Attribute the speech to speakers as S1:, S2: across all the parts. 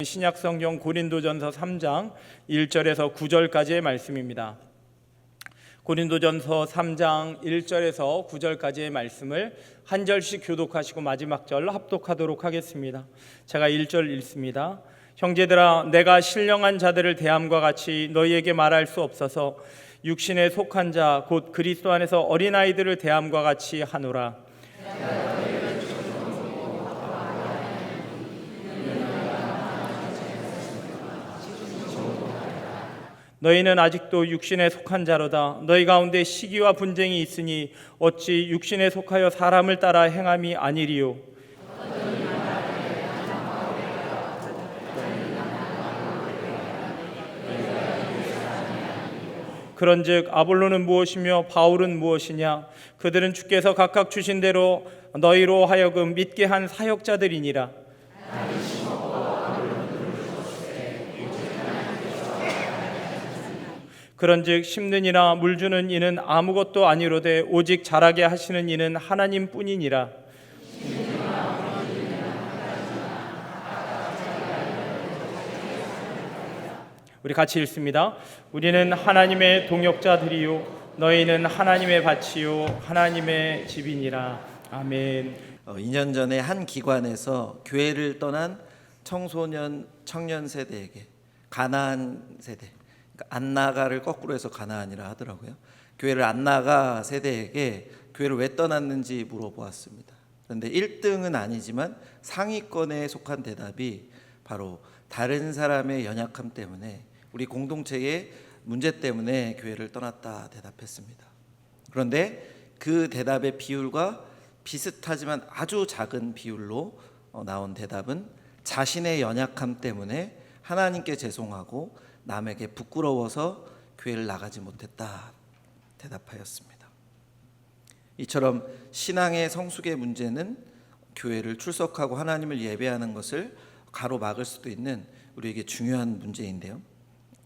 S1: 신약성경 고린도전서 3장 1절에서 9절까지의 말씀입니다. 고린도전서 3장 1절에서 9절까지의 말씀을 한 절씩 교독하시고 마지막 절 합독하도록 하겠습니다. 제가 1절 읽습니다. 형제들아, 내가 신령한 자들을 대함과 같이 너희에게 말할 수 없어서 육신에 속한 자 곧 그리스도 안에서 어린아이들을 대함과 같이 하노라. 너희는 아직도 육신에 속한 자로다. 너희 가운데 시기와 분쟁이 있으니 어찌 육신에 속하여 사람을 따라 행함이 아니리요. 그런즉 아볼로는 무엇이며 바울은 무엇이냐? 그들은 주께서 각각 주신 대로 너희로 하여금 믿게 한 사역자들이니라. 그런즉 심는 이나 물주는 이는 아무것도 아니로되 오직 자라게 하시는 이는 하나님뿐이니라. 우리 같이 읽습니다. 우리는 하나님의 동역자들이요 너희는 하나님의 밭이요 하나님의 집이니라. 아멘.
S2: 2년 전에 한 기관에서 교회를 떠난 청소년 청년 세대에게 가나안 세대, 그러니까 안 나가를 거꾸로 해서 가나안이라 하더라고요. 교회를 안 나가 세대에게 교회를 왜 떠났는지 물어보았습니다. 그런데 1등은 아니지만 상위권에 속한 대답이 바로 다른 사람의 연약함 때문에, 우리 공동체의 문제 때문에 교회를 떠났다 대답했습니다. 그런데 그 대답의 비율과 비슷하지만 아주 작은 비율로 나온 대답은 자신의 연약함 때문에 하나님께 죄송하고 남에게 부끄러워서 교회를 나가지 못했다 대답하였습니다. 이처럼 신앙의 성숙의 문제는 교회를 출석하고 하나님을 예배하는 것을 가로막을 수도 있는 우리에게 중요한 문제인데요.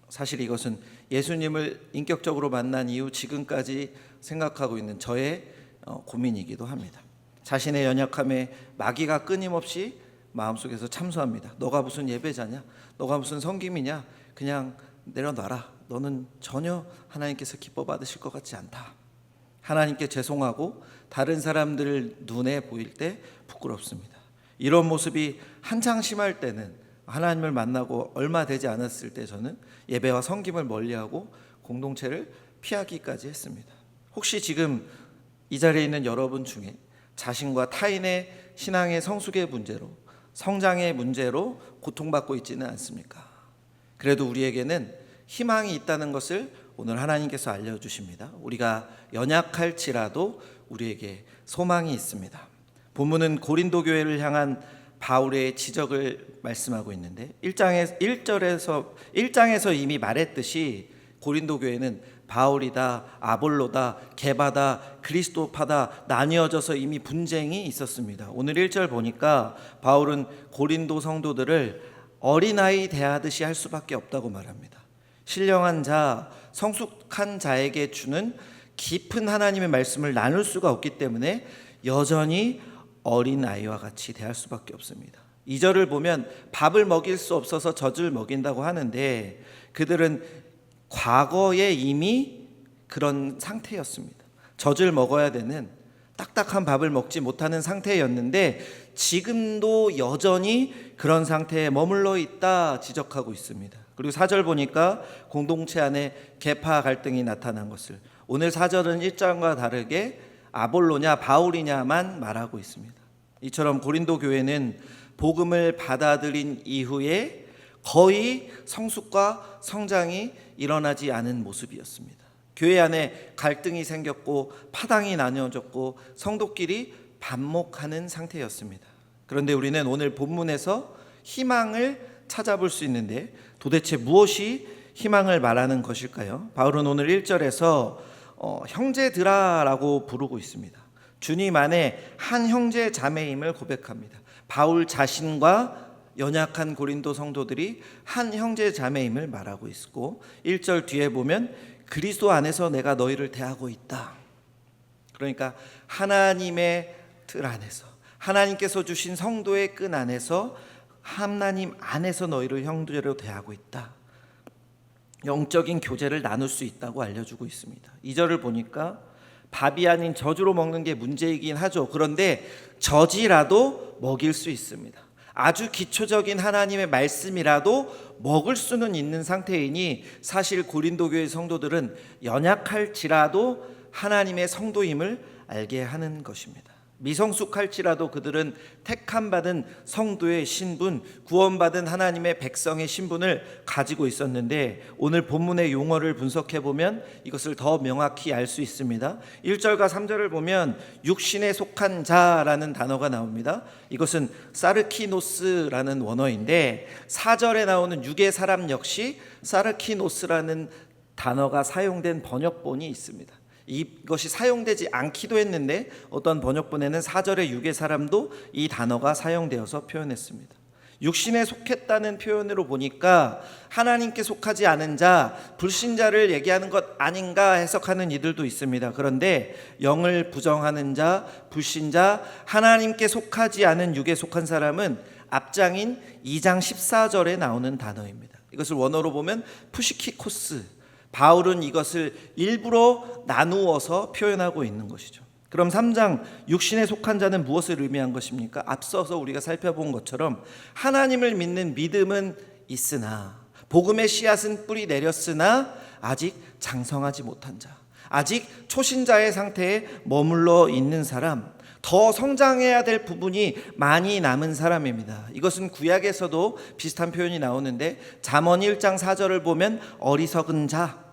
S2: 사실 이것은 예수님을 인격적으로 만난 이후 지금까지 생각하고 있는 저의 고민이기도 합니다. 자신의 연약함에 마귀가 끊임없이 마음속에서 참소합니다. 너가 무슨 예배자냐? 너가 무슨 섬김이냐? 그냥 내려놔라. 너는 전혀 하나님께서 기뻐 받으실 것 같지 않다. 하나님께 죄송하고 다른 사람들 눈에 보일 때 부끄럽습니다. 이런 모습이 한창 심할 때는, 하나님을 만나고 얼마 되지 않았을 때 저는 예배와 섬김을 멀리하고 공동체를 피하기까지 했습니다. 혹시 지금 이 자리에 있는 여러분 중에 자신과 타인의 신앙의 성숙의 문제로, 성장의 문제로 고통받고 있지는 않습니까? 그래도 우리에게는 희망이 있다는 것을 오늘 하나님께서 알려주십니다. 우리가 연약할지라도 우리에게 소망이 있습니다. 본문은 고린도 교회를 향한 바울의 지적을 말씀하고 있는데 1장에서 이미 말했듯이 고린도 교회는 바울이다, 아볼로다, 게바다, 그리스도파다 나뉘어져서 이미 분쟁이 있었습니다. 오늘 1절 보니까 바울은 고린도 성도들을 어린아이 대하듯이 할 수밖에 없다고 말합니다. 신령한 자, 성숙한 자에게 주는 깊은 하나님의 말씀을 나눌 수가 없기 때문에 여전히 어린아이와 같이 대할 수밖에 없습니다. 2절을 보면 밥을 먹일 수 없어서 젖을 먹인다고 하는데 그들은 과거에 이미 그런 상태였습니다. 젖을 먹어야 되는 딱딱한 밥을 먹지 못하는 상태였는데 지금도 여전히 그런 상태에 머물러 있다 지적하고 있습니다. 그리고 4절 보니까 공동체 안에 계파 갈등이 나타난 것을, 오늘 4절은 1장과 다르게 아볼로냐 바울이냐만 말하고 있습니다. 이처럼 고린도 교회는 복음을 받아들인 이후에 거의 성숙과 성장이 일어나지 않은 모습이었습니다. 교회 안에 갈등이 생겼고 파당이 나뉘어졌고 성도끼리 반목하는 상태였습니다. 그런데 우리는 오늘 본문에서 희망을 찾아볼 수 있는데 도대체 무엇이 희망을 말하는 것일까요? 바울은 오늘 1절에서 형제들아라고 부르고 있습니다. 주님 안에 한 형제 자매임을 고백합니다. 바울 자신과 연약한 고린도 성도들이 한 형제 자매임을 말하고 있고 1절 뒤에 보면 그리스도 안에서 내가 너희를 대하고 있다. 그러니까 하나님의 틀 안에서, 하나님께서 주신 성도의 끈 안에서 하나님 안에서 너희를 형제로 대하고 있다. 영적인 교제를 나눌 수 있다고 알려주고 있습니다. 2절을 보니까 밥이 아닌 젖으로 먹는 게 문제이긴 하죠. 그런데 젖이라도 먹일 수 있습니다. 아주 기초적인 하나님의 말씀이라도 먹을 수는 있는 상태이니 사실 고린도 교회 성도들은 연약할지라도 하나님의 성도임을 알게 하는 것입니다. 미성숙할지라도 그들은 택함받은 성도의 신분, 구원받은 하나님의 백성의 신분을 가지고 있었는데 오늘 본문의 용어를 분석해 보면 이것을 더 명확히 알 수 있습니다. 1절과 3절을 보면 육신에 속한 자라는 단어가 나옵니다. 이것은 사르키노스라는 원어인데 4절에 나오는 육의 사람 역시 사르키노스라는 단어가 사용된 번역본이 있습니다. 이것이 사용되지 않기도 했는데 어떤 번역본에는 4절의 육의 사람도 이 단어가 사용되어서 표현했습니다. 육신에 속했다는 표현으로 보니까 하나님께 속하지 않은 자, 불신자를 얘기하는 것 아닌가 해석하는 이들도 있습니다. 그런데 영을 부정하는 자, 불신자, 하나님께 속하지 않은 육에 속한 사람은 앞장인 2장 14절에 나오는 단어입니다. 이것을 원어로 보면 푸시키코스, 바울은 이것을 일부러 나누어서 표현하고 있는 것이죠. 그럼 3장 육신에 속한 자는 무엇을 의미한 것입니까? 앞서서 우리가 살펴본 것처럼 하나님을 믿는 믿음은 있으나 복음의 씨앗은 뿌리 내렸으나 아직 장성하지 못한 자, 아직 초신자의 상태에 머물러 있는 사람, 더 성장해야 될 부분이 많이 남은 사람입니다. 이것은 구약에서도 비슷한 표현이 나오는데 잠언 1장 4절을 보면 어리석은 자,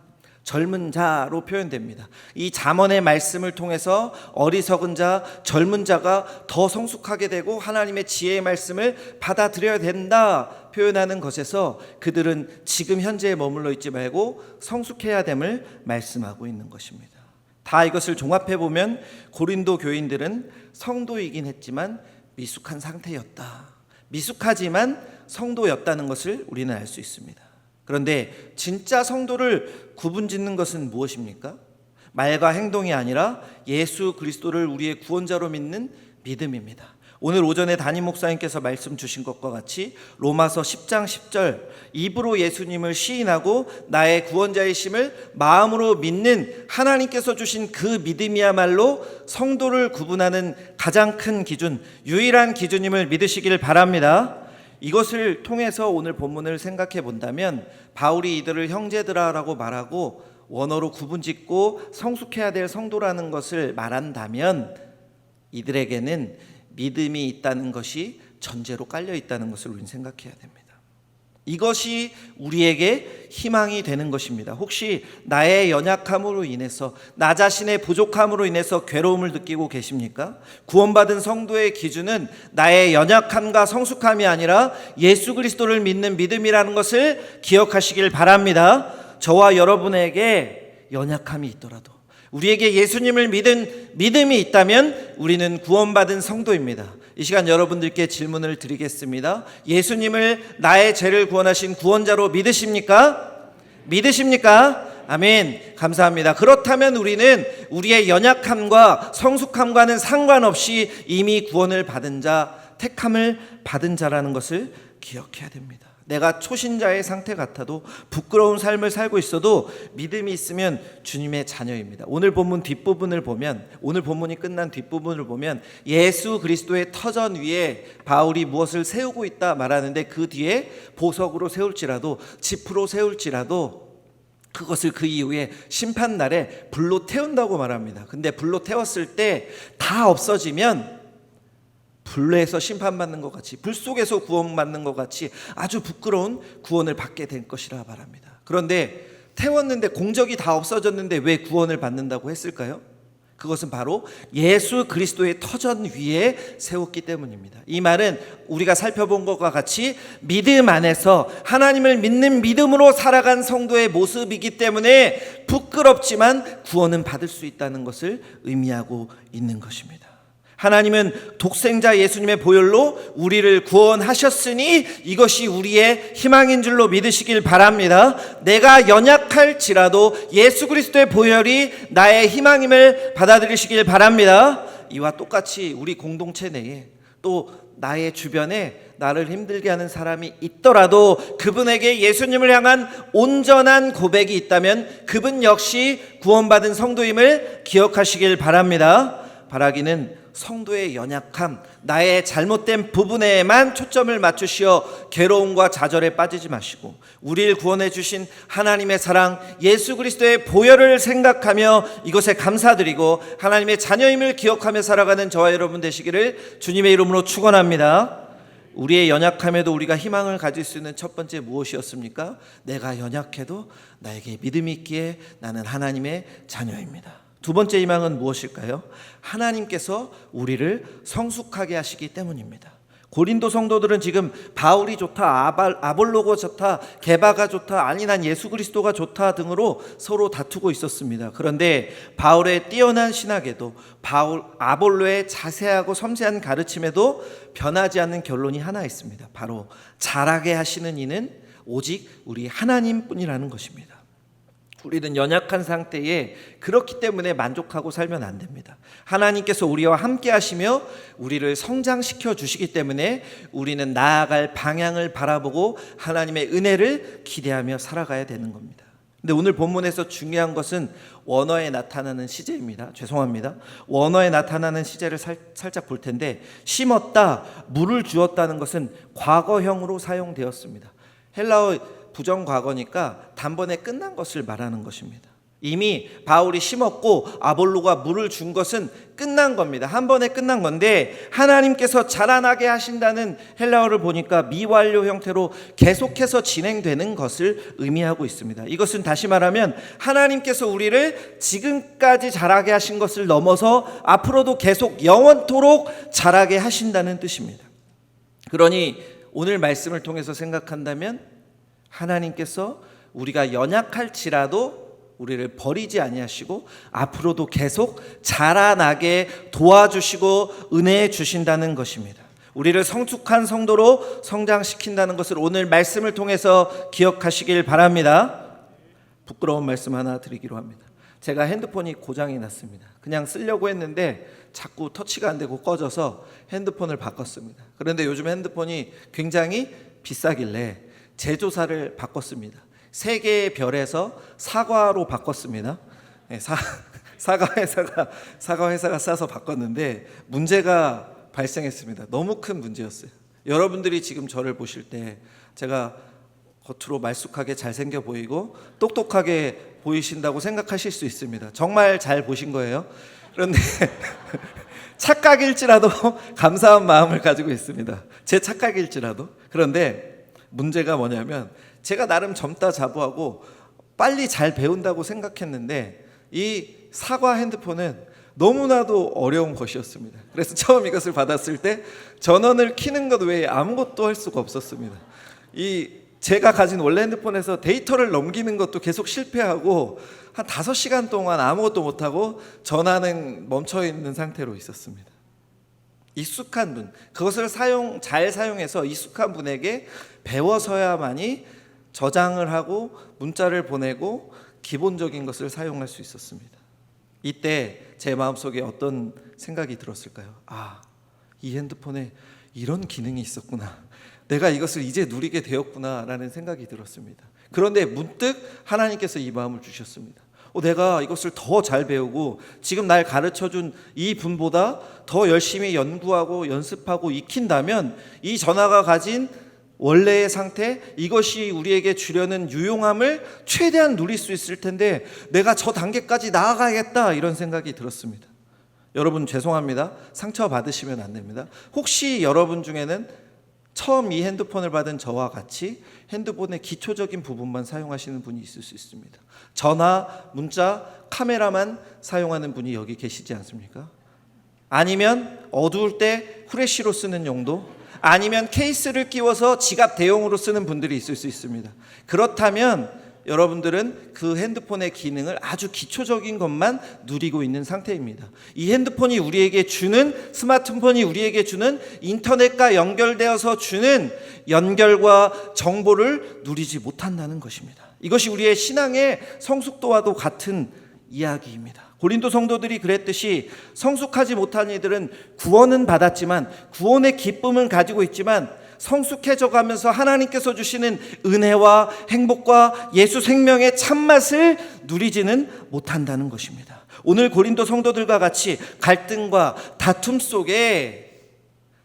S2: 젊은 자로 표현됩니다. 이 잠언의 말씀을 통해서 어리석은 자, 젊은 자가 더 성숙하게 되고 하나님의 지혜의 말씀을 받아들여야 된다 표현하는 것에서 그들은 지금 현재에 머물러 있지 말고 성숙해야 됨을 말씀하고 있는 것입니다. 다 이것을 종합해 보면 고린도 교인들은 성도이긴 했지만 미숙한 상태였다. 미숙하지만 성도였다는 것을 우리는 알 수 있습니다. 그런데 진짜 성도를 구분짓는 것은 무엇입니까? 말과 행동이 아니라 예수 그리스도를 우리의 구원자로 믿는 믿음입니다. 오늘 오전에 담임 목사님께서 말씀 주신 것과 같이 로마서 10장 10절 입으로 예수님을 시인하고 나의 구원자이심을 마음으로 믿는 하나님께서 주신 그 믿음이야말로 성도를 구분하는 가장 큰 기준, 유일한 기준임을 믿으시길 바랍니다. 이것을 통해서 오늘 본문을 생각해 본다면 바울이 이들을 형제들아라고 말하고 원어로 구분짓고 성숙해야 될 성도라는 것을 말한다면 이들에게는 믿음이 있다는 것이 전제로 깔려 있다는 것을 우리는 생각해야 됩니다. 이것이 우리에게 희망이 되는 것입니다. 혹시 나의 연약함으로 인해서 나 자신의 부족함으로 인해서 괴로움을 느끼고 계십니까? 구원받은 성도의 기준은 나의 연약함과 성숙함이 아니라 예수 그리스도를 믿는 믿음이라는 것을 기억하시길 바랍니다. 저와 여러분에게 연약함이 있더라도 우리에게 예수님을 믿은 믿음이 있다면 우리는 구원받은 성도입니다. 이 시간 여러분들께 질문을 드리겠습니다. 예수님을 나의 죄를 구원하신 구원자로 믿으십니까? 믿으십니까? 아멘. 감사합니다. 그렇다면 우리는 우리의 연약함과 성숙함과는 상관없이 이미 구원을 받은 자, 택함을 받은 자라는 것을 기억해야 됩니다. 내가 초신자의 상태 같아도 부끄러운 삶을 살고 있어도 믿음이 있으면 주님의 자녀입니다. 오늘 본문 뒷부분을 보면, 오늘 본문이 끝난 뒷부분을 보면 예수 그리스도의 터전 위에 바울이 무엇을 세우고 있다 말하는데 그 뒤에 보석으로 세울지라도 지프로 세울지라도 그것을 그 이후에 심판날에 불로 태운다고 말합니다. 근데 불로 태웠을 때 다 없어지면 불에서 심판받는 것 같이, 불 속에서 구원받는 것 같이 아주 부끄러운 구원을 받게 될 것이라 말합니다. 그런데 태웠는데 공적이 다 없어졌는데 왜 구원을 받는다고 했을까요? 그것은 바로 예수 그리스도의 터전 위에 세웠기 때문입니다. 이 말은 우리가 살펴본 것과 같이 믿음 안에서 하나님을 믿는 믿음으로 살아간 성도의 모습이기 때문에 부끄럽지만 구원은 받을 수 있다는 것을 의미하고 있는 것입니다. 하나님은 독생자 예수님의 보혈로 우리를 구원하셨으니 이것이 우리의 희망인 줄로 믿으시길 바랍니다. 내가 연약할지라도 예수 그리스도의 보혈이 나의 희망임을 받아들이시길 바랍니다. 이와 똑같이 우리 공동체 내에 또 나의 주변에 나를 힘들게 하는 사람이 있더라도 그분에게 예수님을 향한 온전한 고백이 있다면 그분 역시 구원받은 성도임을 기억하시길 바랍니다. 바라기는 성도의 연약함, 나의 잘못된 부분에만 초점을 맞추시어 괴로움과 좌절에 빠지지 마시고 우리를 구원해 주신 하나님의 사랑, 예수 그리스도의 보혈을 생각하며 이것에 감사드리고 하나님의 자녀임을 기억하며 살아가는 저와 여러분 되시기를 주님의 이름으로 축원합니다. 우리의 연약함에도 우리가 희망을 가질 수 있는 첫 번째 무엇이었습니까? 내가 연약해도 나에게 믿음이 있기에 나는 하나님의 자녀입니다. 두 번째 희망은 무엇일까요? 하나님께서 우리를 성숙하게 하시기 때문입니다. 고린도 성도들은 지금 바울이 좋다, 아볼로가 좋다, 게바가 좋다, 아니 난 예수 그리스도가 좋다 등으로 서로 다투고 있었습니다. 그런데 바울의 뛰어난 신학에도 아볼로의 자세하고 섬세한 가르침에도 변하지 않는 결론이 하나 있습니다. 바로 잘하게 하시는 이는 오직 우리 하나님뿐이라는 것입니다. 우리는 연약한 상태에 그렇기 때문에 만족하고 살면 안 됩니다. 하나님께서 우리와 함께 하시며 우리를 성장시켜 주시기 때문에 우리는 나아갈 방향을 바라보고 하나님의 은혜를 기대하며 살아가야 되는 겁니다. 근데 오늘 본문에서 중요한 것은 원어에 나타나는 시제입니다. 죄송합니다. 원어에 나타나는 시제를 살짝 볼 텐데, 심었다, 물을 주었다는 것은 과거형으로 사용되었습니다. 헬라어 부정과거니까 단번에 끝난 것을 말하는 것입니다. 이미 바울이 심었고 아볼로가 물을 준 것은 끝난 겁니다. 한 번에 끝난 건데 하나님께서 자라나게 하신다는 헬라어를 보니까 미완료 형태로 계속해서 진행되는 것을 의미하고 있습니다. 이것은 다시 말하면 하나님께서 우리를 지금까지 자라게 하신 것을 넘어서 앞으로도 계속 영원토록 자라게 하신다는 뜻입니다. 그러니 오늘 말씀을 통해서 생각한다면 하나님께서 우리가 연약할지라도 우리를 버리지 아니하시고 앞으로도 계속 자라나게 도와주시고 은혜해 주신다는 것입니다. 우리를 성숙한 성도로 성장시킨다는 것을 오늘 말씀을 통해서 기억하시길 바랍니다. 부끄러운 말씀 하나 드리기로 합니다. 제가 핸드폰이 고장이 났습니다. 그냥 쓰려고 했는데 자꾸 터치가 안 되고 꺼져서 핸드폰을 바꿨습니다. 그런데 요즘 핸드폰이 굉장히 비싸길래 제조사를 바꿨습니다. 3개의 별에서 사과로 바꿨습니다. 사과 회사가 싸서 바꿨는데 문제가 발생했습니다. 너무 큰 문제였어요. 여러분들이 지금 저를 보실 때 제가 겉으로 말쑥하게 잘생겨 보이고 똑똑하게 보이신다고 생각하실 수 있습니다. 정말 잘 보신 거예요. 그런데 착각일지라도 감사한 마음을 가지고 있습니다. 제 착각일지라도. 그런데 문제가 뭐냐면 제가 나름 젊다 자부하고 빨리 잘 배운다고 생각했는데 이 사과 핸드폰은 너무나도 어려운 것이었습니다. 그래서 처음 이것을 받았을 때 전원을 켜는 것 외에 아무것도 할 수가 없었습니다. 제가 가진 원래 핸드폰에서 데이터를 넘기는 것도 계속 실패하고 한 5시간 동안 아무것도 못하고 전화는 멈춰있는 상태로 있었습니다. 익숙한 분, 그것을 잘 사용해서 익숙한 분에게 배워서야만이 저장을 하고 문자를 보내고 기본적인 것을 사용할 수 있었습니다. 이때 제 마음속에 어떤 생각이 들었을까요? 이 핸드폰에 이런 기능이 있었구나. 내가 이것을 이제 누리게 되었구나 라는 생각이 들었습니다. 그런데 문득 하나님께서 이 마음을 주셨습니다. 내가 이것을 더 잘 배우고 지금 날 가르쳐준 이 분보다 더 열심히 연구하고 연습하고 익힌다면 이 전화가 가진 원래의 상태, 이것이 우리에게 주려는 유용함을 최대한 누릴 수 있을 텐데 내가 저 단계까지 나아가야겠다 이런 생각이 들었습니다. 여러분 죄송합니다. 상처 받으시면 안 됩니다. 혹시 여러분 중에는 처음 이 핸드폰을 받은 저와 같이 핸드폰의 기초적인 부분만 사용하시는 분이 있을 수 있습니다. 전화, 문자, 카메라만 사용하는 분이 여기 계시지 않습니까? 아니면 어두울 때 후레쉬로 쓰는 용도, 아니면 케이스를 끼워서 지갑 대용으로 쓰는 분들이 있을 수 있습니다. 그렇다면 여러분들은 그 핸드폰의 기능을 아주 기초적인 것만 누리고 있는 상태입니다. 이 핸드폰이 우리에게 주는, 스마트폰이 우리에게 주는 인터넷과 연결되어서 주는 연결과 정보를 누리지 못한다는 것입니다. 이것이 우리의 신앙의 성숙도와도 같은 이야기입니다. 고린도 성도들이 그랬듯이 성숙하지 못한 이들은 구원은 받았지만 구원의 기쁨은 가지고 있지만 성숙해져 가면서 하나님께서 주시는 은혜와 행복과 예수 생명의 참맛을 누리지는 못한다는 것입니다. 오늘 고린도 성도들과 같이 갈등과 다툼 속에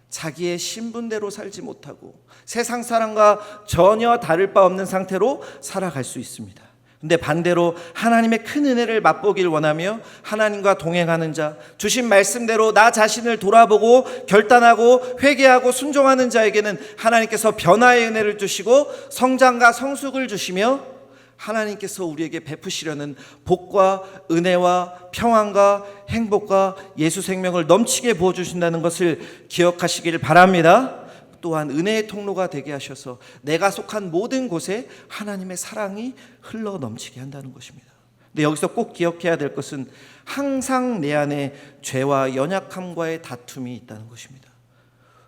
S2: 자기의 신분대로 살지 못하고 세상 사람과 전혀 다를 바 없는 상태로 살아갈 수 있습니다. 근데 반대로 하나님의 큰 은혜를 맛보길 원하며 하나님과 동행하는 자, 주신 말씀대로 나 자신을 돌아보고 결단하고 회개하고 순종하는 자에게는 하나님께서 변화의 은혜를 주시고 성장과 성숙을 주시며 하나님께서 우리에게 베푸시려는 복과 은혜와 평안과 행복과 예수 생명을 넘치게 부어주신다는 것을 기억하시길 바랍니다. 또한 은혜의 통로가 되게 하셔서 내가 속한 모든 곳에 하나님의 사랑이 흘러 넘치게 한다는 것입니다. 근데 여기서 꼭 기억해야 될 것은 항상 내 안에 죄와 연약함과의 다툼이 있다는 것입니다.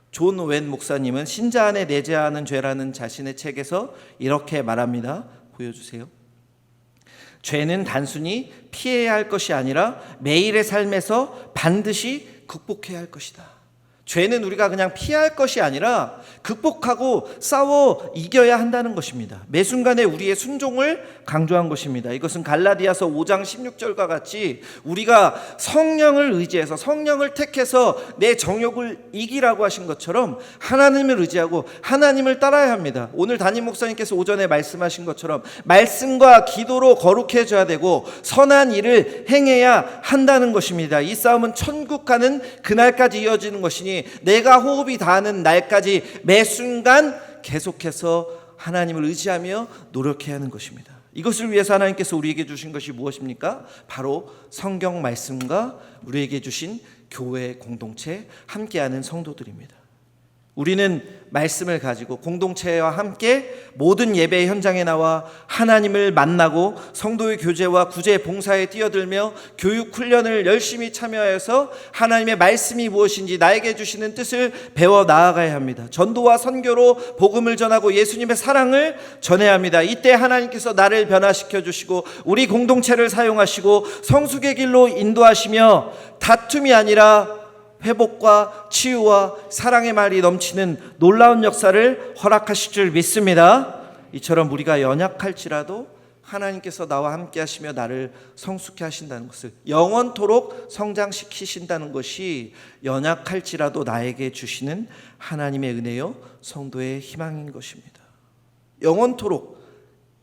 S2: 존 웬 목사님은 신자 안에 내재하는 죄라는 자신의 책에서 이렇게 말합니다. 보여주세요. 죄는 단순히 피해야 할 것이 아니라 매일의 삶에서 반드시 극복해야 할 것이다. 죄는 우리가 그냥 피할 것이 아니라 극복하고 싸워 이겨야 한다는 것입니다. 매 순간에 우리의 순종을 강조한 것입니다. 이것은 갈라디아서 5장 16절과 같이 우리가 성령을 의지해서 성령을 택해서 내 정욕을 이기라고 하신 것처럼 하나님을 의지하고 하나님을 따라야 합니다. 오늘 담임 목사님께서 오전에 말씀하신 것처럼 말씀과 기도로 거룩해져야 되고 선한 일을 행해야 한다는 것입니다. 이 싸움은 천국 가는 그날까지 이어지는 것이니 내가 호흡이 닿는 날까지 매 순간 계속해서 하나님을 의지하며 노력해야 하는 것입니다. 이것을 위해서 하나님께서 우리에게 주신 것이 무엇입니까? 바로 성경 말씀과 우리에게 주신 교회 공동체, 함께하는 성도들입니다. 우리는 말씀을 가지고 공동체와 함께 모든 예배 현장에 나와 하나님을 만나고 성도의 교제와 구제 봉사에 뛰어들며 교육 훈련을 열심히 참여해서 하나님의 말씀이 무엇인지 나에게 주시는 뜻을 배워 나아가야 합니다. 전도와 선교로 복음을 전하고 예수님의 사랑을 전해야 합니다. 이때 하나님께서 나를 변화시켜 주시고 우리 공동체를 사용하시고 성숙의 길로 인도하시며 다툼이 아니라 회복과 치유와 사랑의 말이 넘치는 놀라운 역사를 허락하실 줄 믿습니다. 이처럼 우리가 연약할지라도 하나님께서 나와 함께 하시며 나를 성숙해 하신다는 것을, 영원토록 성장시키신다는 것이 연약할지라도 나에게 주시는 하나님의 은혜요 성도의 희망인 것입니다. 영원토록,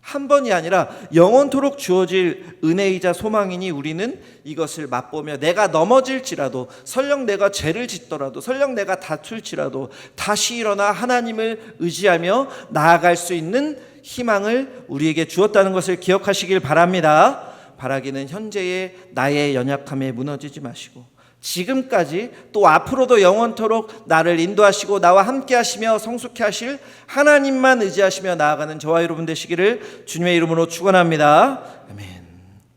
S2: 한 번이 아니라 영원토록 주어질 은혜이자 소망이니 우리는 이것을 맛보며 내가 넘어질지라도, 설령 내가 죄를 짓더라도, 설령 내가 다툴지라도 다시 일어나 하나님을 의지하며 나아갈 수 있는 희망을 우리에게 주었다는 것을 기억하시길 바랍니다. 바라기는 현재의 나의 연약함에 무너지지 마시고 지금까지 또 앞으로도 영원토록 나를 인도하시고 나와 함께 하시며 성숙해 하실 하나님만 의지하시며 나아가는 저와 여러분 되시기를 주님의 이름으로 축원합니다. 아멘.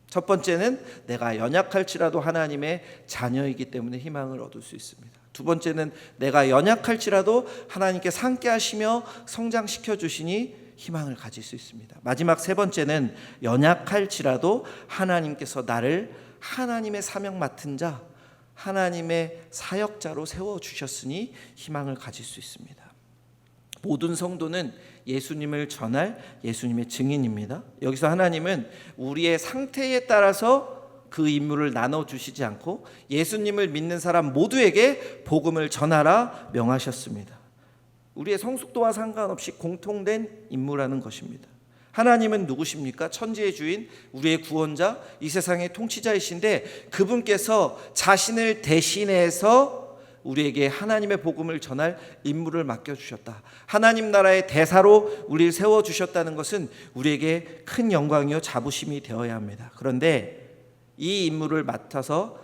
S2: 첫 번째는 내가 연약할지라도 하나님의 자녀이기 때문에 희망을 얻을 수 있습니다. 두 번째는 내가 연약할지라도 하나님께서 함께 하시며 성장시켜 주시니 희망을 가질 수 있습니다. 마지막 세 번째는 연약할지라도 하나님께서 나를 하나님의 사명 맡은 자, 하나님의 사역자로 세워주셨으니 희망을 가질 수 있습니다. 모든 성도는 예수님을 전할 예수님의 증인입니다. 여기서 하나님은 우리의 상태에 따라서 그 임무를 나눠주시지 않고 예수님을 믿는 사람 모두에게 복음을 전하라 명하셨습니다. 우리의 성숙도와 상관없이 공통된 임무라는 것입니다. 하나님은 누구십니까? 천지의 주인, 우리의 구원자, 이 세상의 통치자이신데 그분께서 자신을 대신해서 우리에게 하나님의 복음을 전할 임무를 맡겨주셨다. 하나님 나라의 대사로 우리를 세워주셨다는 것은 우리에게 큰 영광이요 자부심이 되어야 합니다. 그런데 이 임무를 맡아서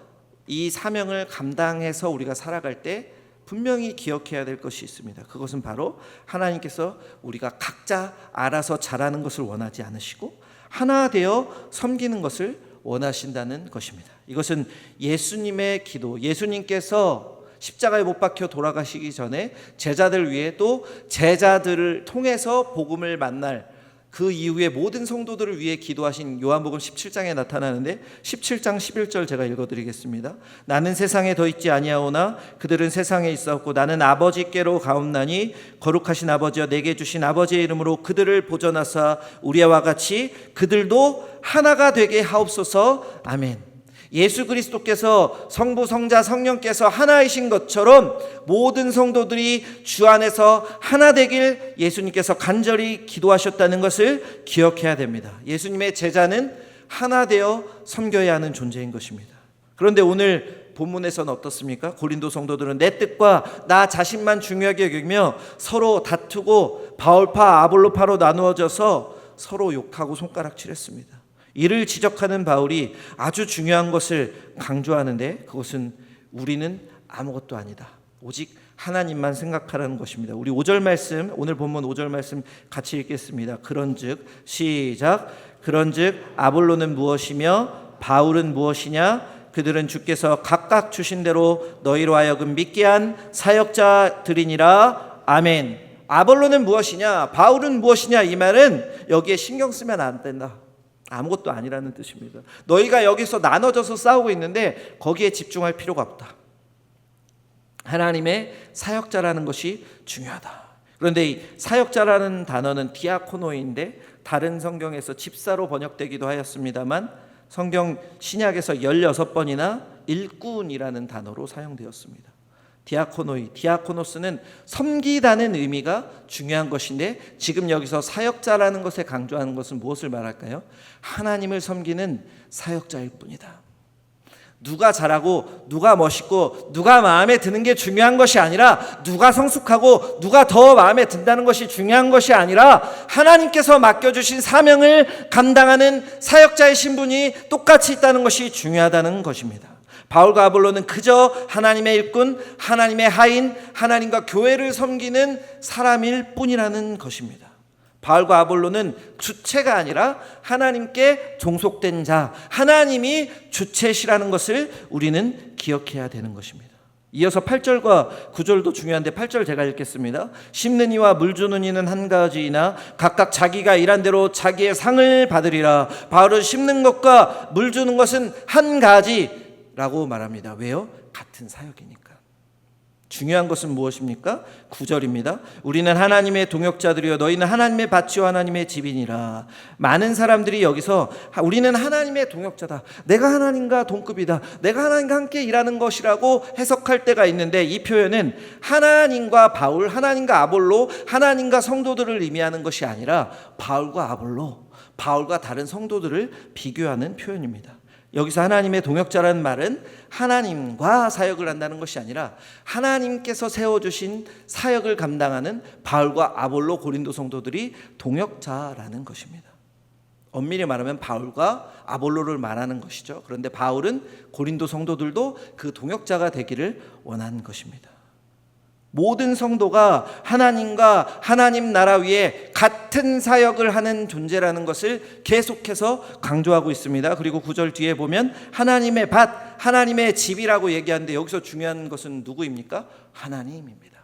S2: 이 사명을 감당해서 우리가 살아갈 때 분명히 기억해야 될 것이 있습니다. 그것은 바로 하나님께서 우리가 각자 알아서 잘하는 것을 원하지 않으시고 하나 되어 섬기는 것을 원하신다는 것입니다. 이것은 예수님의 기도, 예수님께서 십자가에 못 박혀 돌아가시기 전에 제자들 위해 또 제자들을 통해서 복음을 만날 그 이후에 모든 성도들을 위해 기도하신 요한복음 17장에 나타나는데 17장 11절 제가 읽어드리겠습니다. 나는 세상에 더 있지 아니하오나 그들은 세상에 있었고 나는 아버지께로 가옵나니 거룩하신 아버지여 내게 주신 아버지의 이름으로 그들을 보존하사 우리와 같이 그들도 하나가 되게 하옵소서. 아멘. 예수 그리스도께서 성부, 성자, 성령께서 하나이신 것처럼 모든 성도들이 주 안에서 하나 되길 예수님께서 간절히 기도하셨다는 것을 기억해야 됩니다. 예수님의 제자는 하나 되어 섬겨야 하는 존재인 것입니다. 그런데 오늘 본문에서는 어떻습니까? 고린도 성도들은 내 뜻과 나 자신만 중요하게 여기며 서로 다투고 바울파, 아볼로파로 나누어져서 서로 욕하고 손가락질했습니다. 이를 지적하는 바울이 아주 중요한 것을 강조하는데 그것은 우리는 아무것도 아니다. 오직 하나님만 생각하라는 것입니다. 우리 5절 말씀, 오늘 본문 5절 말씀 같이 읽겠습니다. 그런즉 시작. 그런즉 아볼로는 무엇이며 바울은 무엇이냐? 그들은 주께서 각각 주신 대로 너희로 하여금 믿게 한 사역자들이니라. 아멘. 아볼로는 무엇이냐? 바울은 무엇이냐? 이 말은 여기에 신경 쓰면 안 된다. 아무것도 아니라는 뜻입니다. 너희가 여기서 나눠져서 싸우고 있는데 거기에 집중할 필요가 없다. 하나님의 사역자라는 것이 중요하다. 그런데 이 사역자라는 단어는 디아코노인데 다른 성경에서 집사로 번역되기도 하였습니다만 성경 신약에서 16번이나 일꾼이라는 단어로 사용되었습니다. 디아코노스는 섬기다는 의미가 중요한 것인데 지금 여기서 사역자라는 것에 강조하는 것은 무엇을 말할까요? 하나님을 섬기는 사역자일 뿐이다. 누가 잘하고 누가 멋있고 누가 마음에 드는 게 중요한 것이 아니라 누가 성숙하고 누가 더 마음에 든다는 것이 중요한 것이 아니라 하나님께서 맡겨주신 사명을 감당하는 사역자의 신분이 똑같이 있다는 것이 중요하다는 것입니다. 바울과 아볼로는 그저 하나님의 일꾼, 하나님의 하인, 하나님과 교회를 섬기는 사람일 뿐이라는 것입니다. 바울과 아볼로는 주체가 아니라 하나님께 종속된 자, 하나님이 주체시라는 것을 우리는 기억해야 되는 것입니다. 이어서 8절과 9절도 중요한데 8절 제가 읽겠습니다. 심는 이와 물 주는 이는 한 가지이나 각각 자기가 일한 대로 자기의 상을 받으리라. 바울은 심는 것과 물 주는 것은 한 가지라고 말합니다. 왜요? 같은 사역이니까. 중요한 것은 무엇입니까? 9절입니다. 우리는 하나님의 동역자들이요 너희는 하나님의 밭이요 하나님의 집이니라. 많은 사람들이 여기서 우리는 하나님의 동역자다, 내가 하나님과 동급이다, 내가 하나님과 함께 일하는 것이라고 해석할 때가 있는데 이 표현은 하나님과 바울, 하나님과 아볼로, 하나님과 성도들을 의미하는 것이 아니라 바울과 아볼로, 바울과 다른 성도들을 비교하는 표현입니다. 여기서 하나님의 동역자라는 말은 하나님과 사역을 한다는 것이 아니라 하나님께서 세워주신 사역을 감당하는 바울과 아볼로, 고린도 성도들이 동역자라는 것입니다. 엄밀히 말하면 바울과 아볼로를 말하는 것이죠. 그런데 바울은 고린도 성도들도 그 동역자가 되기를 원하는 것입니다. 모든 성도가 하나님과 하나님 나라 위에 같은 사역을 하는 존재라는 것을 계속해서 강조하고 있습니다. 그리고 9절 뒤에 보면 하나님의 밭, 하나님의 집이라고 얘기하는데 여기서 중요한 것은 누구입니까? 하나님입니다.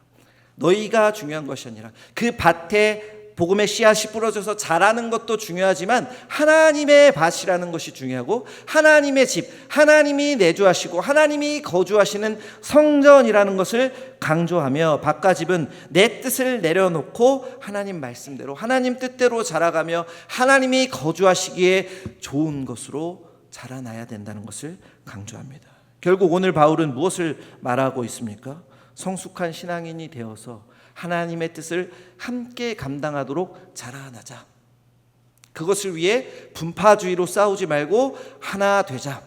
S2: 너희가 중요한 것이 아니라 그 밭에 복음의 씨앗이 뿌려져서 자라는 것도 중요하지만 하나님의 밭이라는 것이 중요하고 하나님의 집, 하나님이 내주하시고 하나님이 거주하시는 성전이라는 것을 강조하며 밭과 집은 내 뜻을 내려놓고 하나님 말씀대로 하나님 뜻대로 자라가며 하나님이 거주하시기에 좋은 것으로 자라나야 된다는 것을 강조합니다. 결국 오늘 바울은 무엇을 말하고 있습니까? 성숙한 신앙인이 되어서 하나님의 뜻을 함께 감당하도록 자라나자. 그것을 위해 분파주의로 싸우지 말고 하나 되자.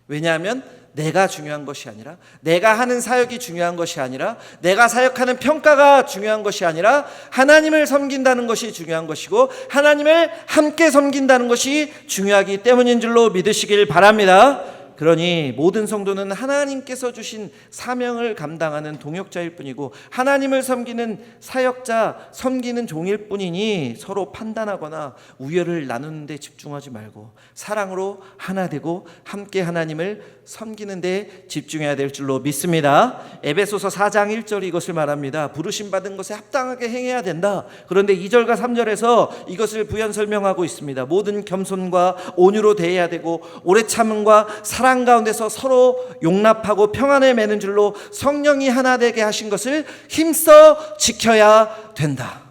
S2: 왜냐하면 내가 중요한 것이 아니라, 내가 하는 사역이 중요한 것이 아니라, 내가 사역하는 평가가 중요한 것이 아니라 하나님을 섬긴다는 것이 중요한 것이고 하나님을 함께 섬긴다는 것이 중요하기 때문인 줄로 믿으시길 바랍니다. 그러니 모든 성도는 하나님께서 주신 사명을 감당하는 동역자일 뿐이고 하나님을 섬기는 사역자, 섬기는 종일 뿐이니 서로 판단하거나 우열을 나누는 데 집중하지 말고 사랑으로 하나 되고 함께 하나님을 섬기는 데 집중해야 될 줄로 믿습니다. 에베소서 4장 1절이 이것을 말합니다. 부르심 받은 것에 합당하게 행해야 된다. 그런데 2절과 3절에서 이것을 부연 설명하고 있습니다. 모든 겸손과 온유로 대해야 되고 오래 참음과 사랑 가운데서 서로 용납하고 평안을 맺는 줄로 성령이 하나 되게 하신 것을 힘써 지켜야 된다.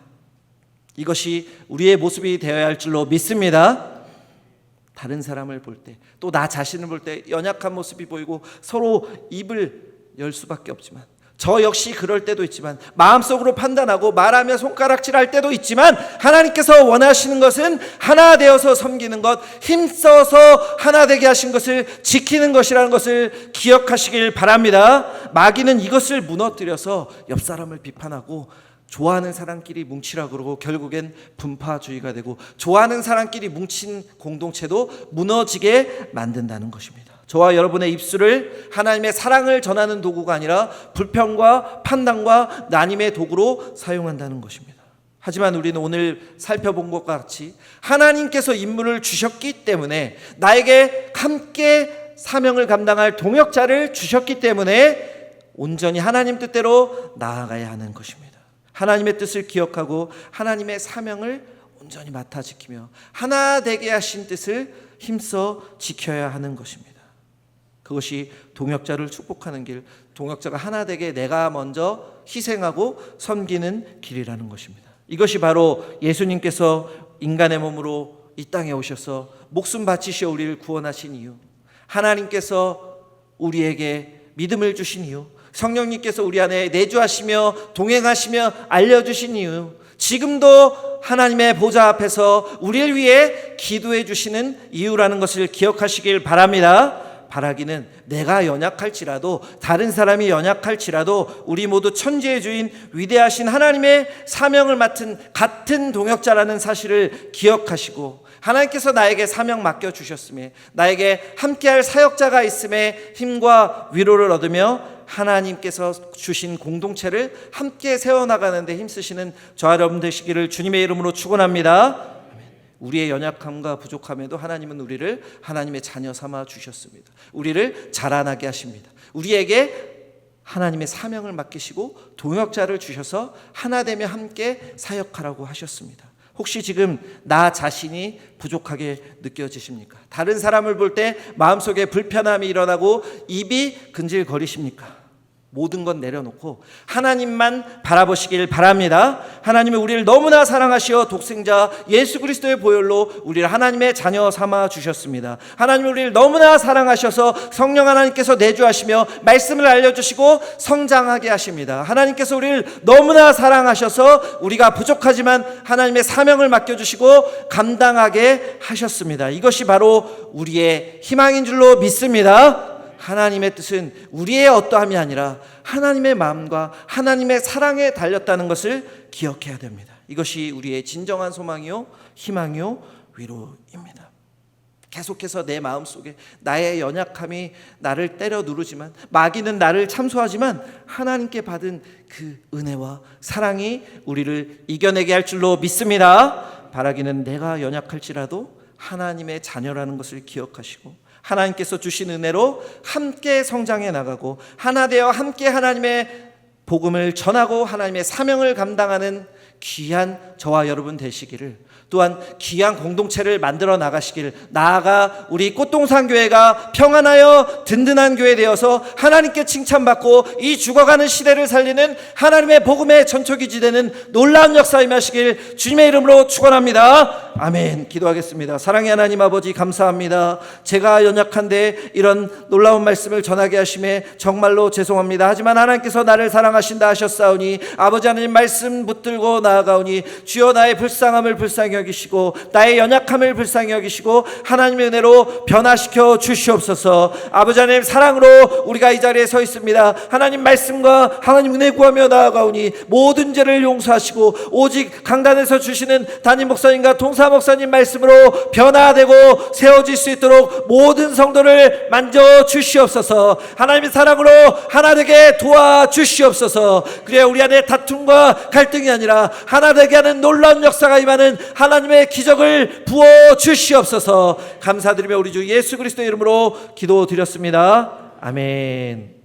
S2: 이것이 우리의 모습이 되어야 할 줄로 믿습니다. 다른 사람을 볼 때, 또 나 자신을 볼 때 연약한 모습이 보이고 서로 입을 열 수밖에 없지만, 저 역시 그럴 때도 있지만, 마음속으로 판단하고 말하며 손가락질할 때도 있지만, 하나님께서 원하시는 것은 하나 되어서 섬기는 것, 힘써서 하나 되게 하신 것을 지키는 것이라는 것을 기억하시길 바랍니다. 마귀는 이것을 무너뜨려서 옆 사람을 비판하고 좋아하는 사람끼리 뭉치라 그러고 결국엔 분파주의가 되고 좋아하는 사람끼리 뭉친 공동체도 무너지게 만든다는 것입니다. 저와 여러분의 입술을 하나님의 사랑을 전하는 도구가 아니라 불평과 판단과 난임의 도구로 사용한다는 것입니다. 하지만 우리는 오늘 살펴본 것과 같이 하나님께서 임무를 주셨기 때문에, 나에게 함께 사명을 감당할 동역자를 주셨기 때문에 온전히 하나님 뜻대로 나아가야 하는 것입니다. 하나님의 뜻을 기억하고 하나님의 사명을 온전히 맡아 지키며 하나 되게 하신 뜻을 힘써 지켜야 하는 것입니다. 그것이 동역자를 축복하는 길, 동역자가 하나 되게 내가 먼저 희생하고 섬기는 길이라는 것입니다. 이것이 바로 예수님께서 인간의 몸으로 이 땅에 오셔서 목숨 바치시어 우리를 구원하신 이유, 하나님께서 우리에게 믿음을 주신 이유, 성령님께서 우리 안에 내주하시며 동행하시며 알려주신 이유, 지금도 하나님의 보좌 앞에서 우리를 위해 기도해 주시는 이유라는 것을 기억하시길 바랍니다. 바라기는 내가 연약할지라도, 다른 사람이 연약할지라도 우리 모두 천지의 주인 위대하신 하나님의 사명을 맡은 같은 동역자라는 사실을 기억하시고, 하나님께서 나에게 사명 맡겨주셨음에, 나에게 함께할 사역자가 있음에 힘과 위로를 얻으며 하나님께서 주신 공동체를 함께 세워나가는 데 힘쓰시는 저와 여러분 되시기를 주님의 이름으로 축원합니다. 우리의 연약함과 부족함에도 하나님은 우리를 하나님의 자녀 삼아 주셨습니다. 우리를 자라나게 하십니다. 우리에게 하나님의 사명을 맡기시고 동역자를 주셔서 하나 되며 함께 사역하라고 하셨습니다. 혹시 지금 나 자신이 부족하게 느껴지십니까? 다른 사람을 볼 때 마음속에 불편함이 일어나고 입이 근질거리십니까? 모든 건 내려놓고 하나님만 바라보시길 바랍니다. 하나님은 우리를 너무나 사랑하시어 독생자 예수 그리스도의 보혈로 우리를 하나님의 자녀 삼아 주셨습니다. 하나님은 우리를 너무나 사랑하셔서 성령 하나님께서 내주하시며 말씀을 알려주시고 성장하게 하십니다. 하나님께서 우리를 너무나 사랑하셔서 우리가 부족하지만 하나님의 사명을 맡겨주시고 감당하게 하셨습니다. 이것이 바로 우리의 희망인 줄로 믿습니다. 하나님의 뜻은 우리의 어떠함이 아니라 하나님의 마음과 하나님의 사랑에 달렸다는 것을 기억해야 됩니다. 이것이 우리의 진정한 소망이요, 희망이요, 위로입니다. 계속해서 내 마음속에 나의 연약함이 나를 때려 누르지만, 마귀는 나를 참소하지만 하나님께 받은 그 은혜와 사랑이 우리를 이겨내게 할 줄로 믿습니다. 바라기는 내가 연약할지라도 하나님의 자녀라는 것을 기억하시고 하나님께서 주신 은혜로 함께 성장해 나가고 하나 되어 함께 하나님의 복음을 전하고 하나님의 사명을 감당하는 귀한 저와 여러분 되시기를, 또한 귀한 공동체를 만들어 나가시기를, 나아가 우리 꽃동산교회가 평안하여 든든한 교회 되어서 하나님께 칭찬받고 이 죽어가는 시대를 살리는 하나님의 복음의 전초기지 되는 놀라운 역사 임하시길 주님의 이름으로 축원합니다. 아멘. 기도하겠습니다. 사랑의 하나님 아버지, 감사합니다. 제가 연약한데 이런 놀라운 말씀을 전하게 하심에 정말로 죄송합니다. 하지만 하나님께서 나를 사랑하신다 하셨사오니 아버지 하나님 말씀 붙들고 나아가오니 주여 나의 불쌍함을 불쌍히 여기시고 나의 연약함을 불쌍히 여기시고 하나님의 은혜로 변화시켜 주시옵소서. 아버지 하나님 사랑으로 우리가 이 자리에 서 있습니다. 하나님 말씀과 하나님 은혜 구하며 나아가오니 모든 죄를 용서하시고 오직 강단에서 주시는 담임 목사님과 동사 목사님 말씀으로 변화되고 세워질 수 있도록 모든 성도를 만져 주시옵소서. 하나님의 사랑으로 하나 되게 도와주시옵소서. 그래야 우리 안에 다툼과 갈등이 아니라 하나 되게 하는 놀라운 역사가 임하는 하나님의 기적을 부어 주시옵소서. 감사드리며 우리 주 예수 그리스도의 이름으로 기도드렸습니다. 아멘.